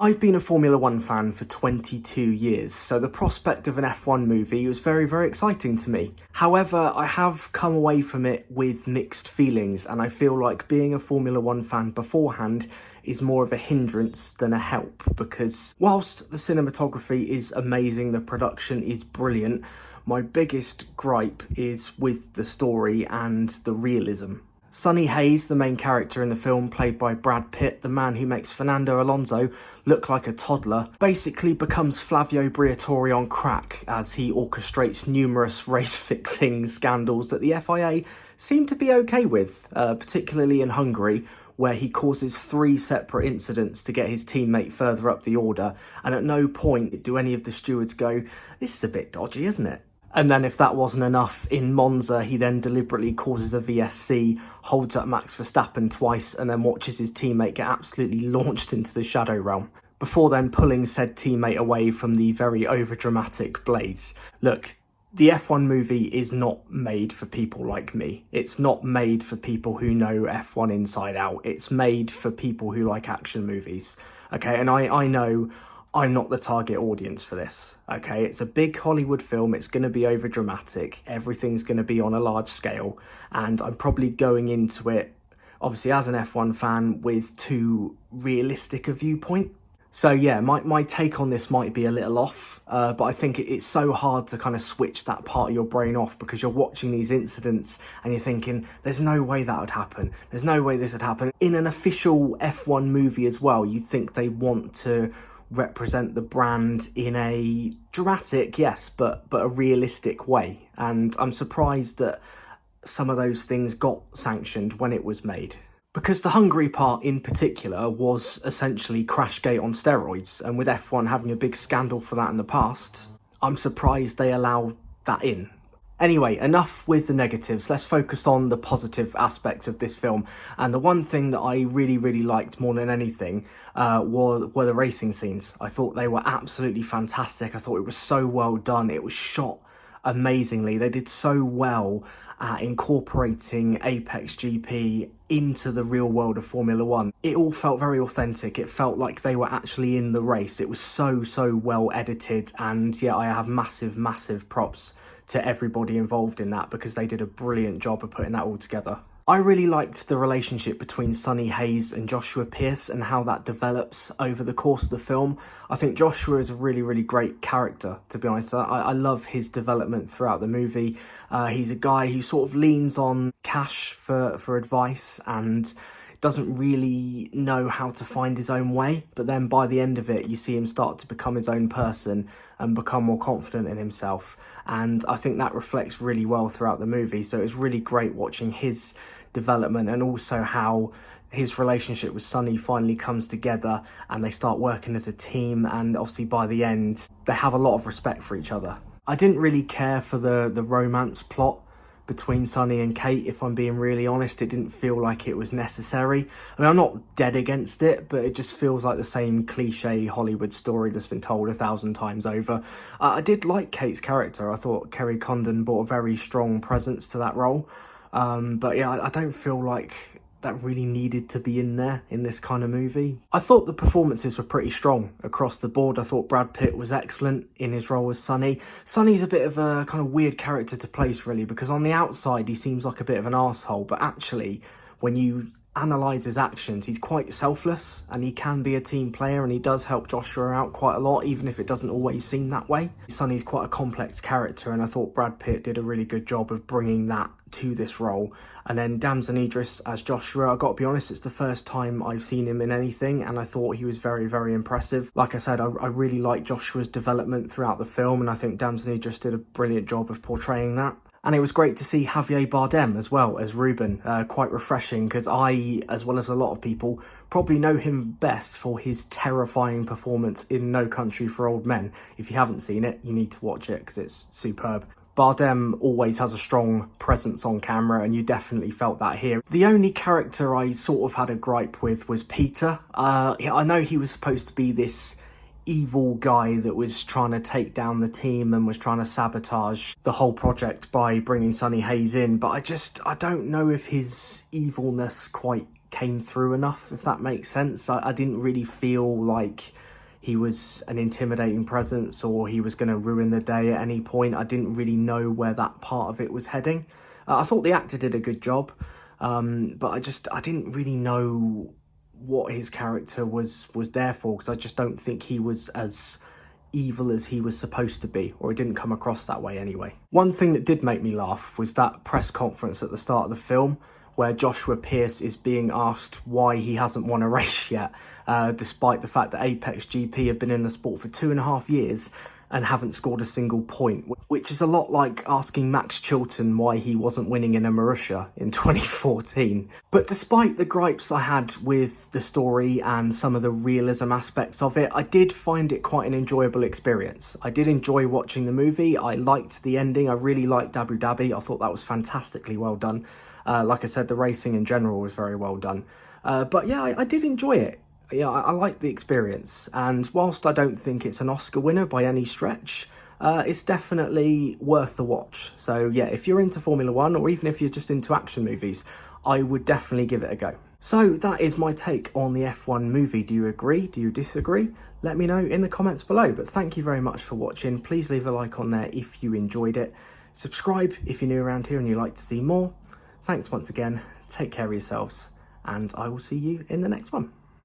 I've been a Formula One fan for 22 years, so the prospect of an F1 movie was very, very exciting to me. However, I have come away from it with mixed feelings, and I feel like being a Formula One fan beforehand is more of a hindrance than a help, because whilst the cinematography is amazing, the production is brilliant, my biggest gripe is with the story and the realism. Sonny Hayes, the main character in the film, played by Brad Pitt, the man who makes Fernando Alonso look like a toddler, basically becomes Flavio Briatore on crack as he orchestrates numerous race-fixing scandals that the FIA seem to be okay with, particularly in Hungary, where he causes 3 separate incidents to get his teammate further up the order, and at no point do any of the stewards go, "This is a bit dodgy, isn't it?" And then if that wasn't enough, in Monza, he then deliberately causes a VSC, holds up Max Verstappen twice, and then watches his teammate get absolutely launched into the shadow realm, before then pulling said teammate away from the very overdramatic Blaze. Look, the F1 movie is not made for people like me. It's not made for people who know F1 inside out. It's made for people who like action movies. Okay, and I know I'm not the target audience for this, okay? It's a big Hollywood film, it's going to be over dramatic, everything's going to be on a large scale, and I'm probably going into it, obviously as an F1 fan, with too realistic a viewpoint. So yeah, my take on this might be a little off, but I think it's so hard to kind of switch that part of your brain off because you're watching these incidents and you're thinking, there's no way that would happen. There's no way this would happen. In an official F1 movie as well, you'd think they want to represent the brand in a dramatic, yes, but a realistic way. And I'm surprised that some of those things got sanctioned when it was made. Because the Hungary part in particular was essentially Crashgate on steroids, and with F1 having a big scandal for that in the past, I'm surprised they allowed that in. Anyway, enough with the negatives, let's focus on the positive aspects of this film. And the one thing that I really, really liked more than anything were the racing scenes. I thought they were absolutely fantastic. I thought it was so well done. It was shot amazingly. They did so well at incorporating Apex GP into the real world of Formula One. It all felt very authentic. It felt like they were actually in the race. It was so well edited, and yeah, I have massive props to everybody involved in that because they did a brilliant job of putting that all together. I really liked the relationship between Sonny Hayes and Joshua Pearce and how that develops over the course of the film. I think Joshua is a really great character, to be honest. I love his development throughout the movie. He's a guy who sort of leans on cash for advice and doesn't really know how to find his own way, but then by the end of it you see him start to become his own person and become more confident in himself, and I think that reflects really well throughout the movie. So it was really great watching his development and also how his relationship with Sonny finally comes together and they start working as a team, and obviously by the end they have a lot of respect for each other. I didn't really care for the romance plot between Sonny and Kate, if I'm being really honest. It didn't feel like it was necessary. I mean, I'm not dead against it, but it just feels like the same cliche Hollywood story that's been told 1,000 times over. I did like Kate's character. I thought Kerry Condon brought a very strong presence to that role. But yeah, I don't feel like that really needed to be in there in this kind of movie. I thought the performances were pretty strong across the board. I thought Brad Pitt was excellent in his role as Sonny. Sonny's a bit of a kind of weird character to place, really, because on the outside he seems like a bit of an arsehole, but actually when you analyse his actions, he's quite selfless and he can be a team player, and he does help Joshua out quite a lot, even if it doesn't always seem that way. Sonny's quite a complex character, and I thought Brad Pitt did a really good job of bringing that to this role. And then Damson Idris as Joshua, I've got to be honest, it's the first time I've seen him in anything, and I thought he was very impressive. Like I said, I really liked Joshua's development throughout the film, and I think Damson Idris did a brilliant job of portraying that. And it was great to see Javier Bardem as well as Ruben, quite refreshing, because I, as well as a lot of people, probably know him best for his terrifying performance in No Country for Old Men. If you haven't seen it, you need to watch it because it's superb. Bardem always has a strong presence on camera, and you definitely felt that here. The only character I sort of had a gripe with was Peter. I know he was supposed to be this evil guy that was trying to take down the team and was trying to sabotage the whole project by bringing Sonny Hayes in, but I don't know if his evilness quite came through enough, if that makes sense. I didn't really feel like he was an intimidating presence or he was going to ruin the day at any point. I didn't really know where that part of it was heading. I thought the actor did a good job, but I didn't really know what his character was there for, because I just don't think he was as evil as he was supposed to be, or it didn't come across that way anyway. One thing that did make me laugh was that press conference at the start of the film where Joshua Pearce is being asked why he hasn't won a race yet, despite the fact that Apex GP have been in the sport for 2.5 years and haven't scored a single point, which is a lot like asking Max Chilton why he wasn't winning in a Marussia in 2014. But despite the gripes I had with the story and some of the realism aspects of it, I did find it quite an enjoyable experience. I did enjoy watching the movie. I liked the ending. I really liked Abu Dhabi. I thought that was fantastically well done. Like I said, the racing in general was very well done. But yeah, I did enjoy it. Yeah, I like the experience, and whilst I don't think it's an Oscar winner by any stretch, it's definitely worth the watch. So yeah, if you're into Formula One, or even if you're just into action movies, I would definitely give it a go. So that is my take on the F1 movie. Do you agree? Do you disagree? Let me know in the comments below. But thank you very much for watching. Please leave a like on there if you enjoyed it. Subscribe if you're new around here and you'd like to see more. Thanks once again. Take care of yourselves, and I will see you in the next one.